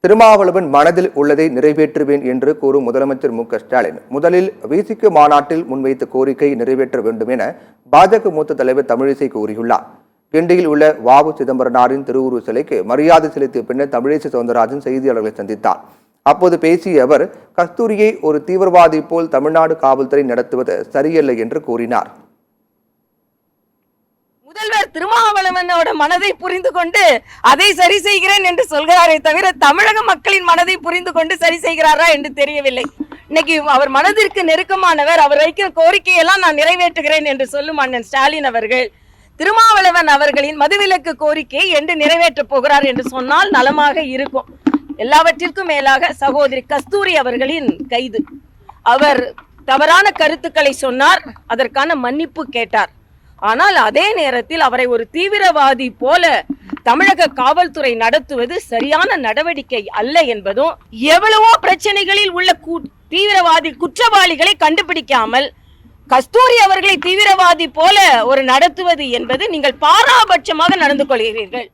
திருமாவளவன் மனதில் உள்ளதை நிறைவேற்றுவேன் என்று கூறும் முதலமைச்சர் மு.க.ஸ்டாலின் முதலில் விசிக மாநாட்டில் முன்வைத்த கோரிக்கை நிறைவேற்ற வேண்டும் என பாஜக மூத்த தலைவர் தமிழிசை கூறியுள்ளார். கிண்டியில் உள்ள வ.உ. சிதம்பரனாரின் திருவுருவ சிலைக்கு மரியாதை செலுத்திய பின்னர் தமிழிசை சவுந்தரராஜன் செய்தியாளர்களை சந்தித்தார். அப்போது பேசிய அவர், கஸ்தூரியை ஒரு தீவிரவாதி போல் தமிழ்நாடு காவல்துறை நடத்துவது சரியல்ல என்று கூறினார். முதல்வர் திருமாவளவனோட மனதை புரிந்து கொண்டு அதை சரி செய்கிறேன் என்று சொல்கிறாரே தவிர தமிழக மக்களின் மனதை புரிந்து கொண்டு சரி செய்கிறாரா என்று தெரியவில்லை. இன்னைக்கு அவர் மனதிற்கு நெருக்கமானவர். அவர் வைக்கிற கோரிக்கையெல்லாம் நான் நிறைவேற்றுகிறேன் என்று சொல்லும் அண்ணன் ஸ்டாலின் அவர்கள் திருமாவளவன் அவர்களின் மதுவிலக்கு கோரிக்கை என்று நிறைவேற்றப் போகிறார் என்று சொன்னால் நலமாக இருக்கும். எல்லாவற்றிற்கும் மேலாக சகோதரி கஸ்தூரி அவர்களின் கைது, அவர் தவறான கருத்துக்களை சொன்னார், அதற்கான மன்னிப்பு கேட்டார். ஆனால் அதே நேரத்தில் அவரை ஒரு தீவிரவாதி போல தமிழக காவல்துறை நடத்துவது சரியான நடவடிக்கை அல்ல என்பதும், எவ்வளவோ பிரச்சனைகளில் உள்ள தீவிரவாதி குற்றவாளிகளை கண்டுபிடிக்காமல் கஸ்தூரி அவர்களை தீவிரவாதி போல ஒரு நடத்துவது என்பது நீங்கள் பாராபட்சமாக நடந்து கொள்கிறீர்கள்.